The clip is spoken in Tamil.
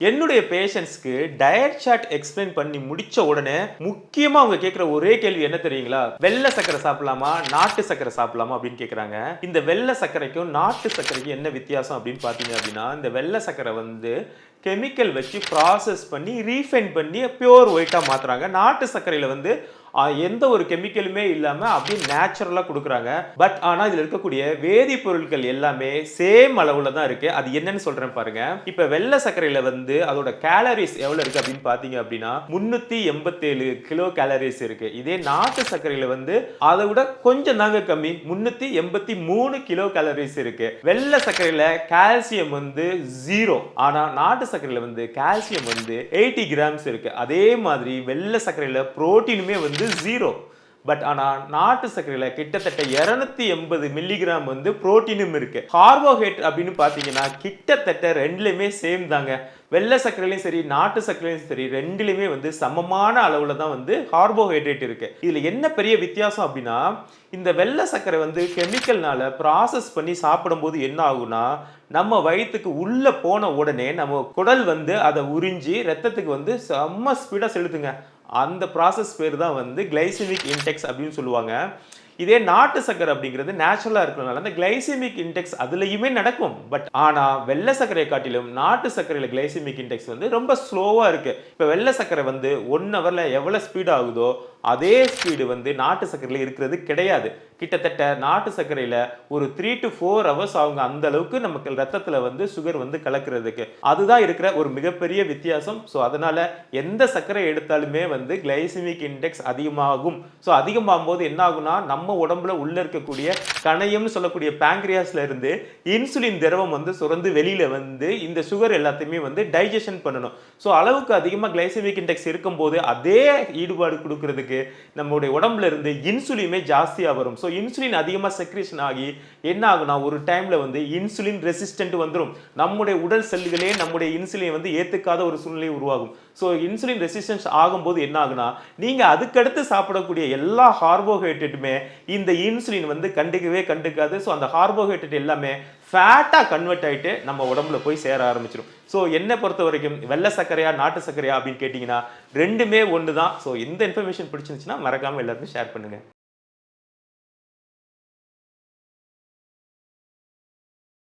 என்னுடைய பேஷண்ட்ஸ்க்கு டயட் சார்ட் எக்ஸ்பிளைன் பண்ணி முடிச்ச உடனே முக்கியமா அவங்க கேட்கிற ஒரே கேள்வி என்ன தெரியுங்களா? வெள்ளை சர்க்கரை சாப்பிடலாமா, நாட்டு சர்க்கரை சாப்பிடலாமா அப்படின்னு கேட்கறாங்க. இந்த வெள்ளை சர்க்கரைக்கும் நாட்டு சர்க்கரைக்கும் என்ன வித்தியாசம் அப்படின்னு பாத்தீங்க அப்படின்னா, இந்த வெள்ளை சர்க்கரை வந்து கெமிக்கல் வச்சு ப்ராசஸ் பண்ணி ரீஃபைன் பண்ணி பியூர் ஒயிட்டா மாத்துறாங்க. நாட்டு சர்க்கரையில வந்து எந்த ஒரு கெமிக்கலுமே இல்லாம அப்படியே நேச்சுரலா கொடுக்குறாங்க. பட் ஆனா இதுல இருக்கக்கூடிய வேதிப்பொருட்கள் எல்லாமே சேம் அளவுல தான் இருக்கு. அது என்னன்னு சொல்றேன் பாருங்க. இப்ப வெள்ளை சர்க்கரையில வந்து அதோட கேலரிஸ் எவ்வளவு இருக்கு அப்படின்னு பாத்தீங்க அப்படின்னா 387 கிலோ கேலரிஸ் இருக்கு. இதே நாட்டு சர்க்கரையில வந்து அதை விட கொஞ்சம் தாங்க கம்மி 383 கிலோ கேலரிஸ் இருக்கு. வெள்ளை சர்க்கரையில கால்சியம் வந்து 0. ஆனா நாட்டு சர்க்கரையில வந்து கால்சியம் வந்து 80 கிராம்ஸ் இருக்கு. அதே மாதிரி வெள்ளை சர்க்கரையில புரோட்டீனுமே வந்து 0. பட் ஆனா நாட்டு சர்க்கரையில கிட்டத்தட்ட 280 மில்லிகிராம் வந்து புரோட்டீனும் இருக்கு. கார்போஹைட்ரேட் அப்படின்னு பாத்தீங்கன்னா கிட்டத்தட்ட ரெண்டுலயுமே சேம் தாங்க. வெள்ளை சர்க்கரையிலும் சரி நாட்டு சர்க்கரையிலும் சரி ரெண்டுலயுமே வந்து சமமான அளவுல தான் வந்து கார்போஹைட்ரேட் இருக்கு. இதுல என்ன பெரிய வித்தியாசம் அப்படின்னா, இந்த வெள்ளை சர்க்கரை வந்து கெமிக்கல்னால ப்ராசஸ் பண்ணி சாப்பிடும்போது என்ன ஆகும்னா, நம்ம வயிற்றுக்கு உள்ள போன உடனே நம்ம குடல் வந்து அதை உறிஞ்சி ரத்தத்துக்கு வந்து செம்ம ஸ்பீடா செலுத்துங்க. அந்த ப்ராசஸ் பேர் தான் வந்து கிளைசெமிக் இன்டெக்ஸ் அப்படின்னு சொல்லுவாங்க. இதே நாட்டு சர்க்கரை அப்படிங்கிறது நேச்சுரலா இருக்கிறதுனால அந்த கிளைசெமிக் இன்டெக்ஸ் அதுலயுமே நடக்கும். பட் ஆனா வெள்ளை சர்க்கரையை காட்டிலும் நாட்டு சர்க்கரையில கிளைசெமிக் இன்டெக்ஸ் வந்து ரொம்ப ஸ்லோவா இருக்கு. இப்ப வெள்ளை சர்க்கரை வந்து 1 ஹவர்ல எவ்வளவு ஸ்பீட் ஆகுதோ அதே ஸ்பீடு வந்து நாட்டு சர்க்கரையில இருக்கிறது கிடையாது. கிட்டத்தட்ட நாட்டு சர்க்கரையில ஒரு 3 to 4 ஹவர்ஸ் ஆகுங்க. அந்த அளவுக்கு நமக்கு ரத்தத்துல வந்து சுகர் வந்து கலக்கிறதுக்கு. அதுதான் இருக்கிற ஒரு மிகப்பெரிய வித்தியாசம். ஸோ அதனால எந்த சர்க்கரை எடுத்தாலுமே வந்து கிளைசெமிக் இன்டெக்ஸ் அதிகமாகும். ஸோ அதிகமாகும் போது என்ன ஆகும்னா நம்ம உடம்புல உள்ள இருக்கக்கூடிய கணையம்னு சொல்லக்கூடிய பேங்க்ரியாஸ்ல இருந்து இன்சுலின் திரவம் வந்து சுரந்து வெளியில வந்து இந்த சுகர் எல்லாத்தையுமே வந்து டைஜஷன் பண்ணணும். ஸோ அளவுக்கு அதிகமாக கிளைசெமிக் இன்டெக்ஸ் இருக்கும்போது அதே ஈடுபாடு கொடுக்கறதுக்கு நம்மளுடைய உடம்புல இருந்து இன்சுலினுமே ஜாஸ்தியா வரும். ஸோ இன்சுலின் அதிகமாக செக்ரேஷன் ஆகி என்ன ஆகுனா ஒரு டைம்ல வந்து இன்சுலின் ரெசிஸ்டன்ட் வந்துடும். நம்முடைய உடல் செல்களே நம்முடைய இன்சுலினை வந்து ஏத்துக்காத ஒரு சூழ்நிலை உருவாகும். ஸோ இன்சுலின் ரெசிஸ்டன்ஸ் ஆகும்போது என்ன ஆகுனா நீங்க அதுக்கடுத்து சாப்பிடக்கூடிய எல்லா கார்போஹைட்ரேட்டுமே இந்த இன்சுலின் வந்து கண்டுக்காது. ஸோ அந்த கார்போஹைட்ரேட் எல்லாமே ஃபேட்டா கன்வெர்ட் ஆயிட்டு நம்ம உடம்புல போய் சேர ஆரம்பிச்சிடும். ஸோ என்னை பொறுத்த வரைக்கும் வெள்ளை சர்க்கரையா நாட்டு சர்க்கரையா அப்படின்னு கேட்டீங்கன்னா ரெண்டுமே ஒன்று தான். ஸோ இந்த இன்ஃபர்மேஷன் பிடிச்சிருந்துச்சுன்னா மறக்காம எல்லாருக்கும் ஷேர் பண்ணுங்க.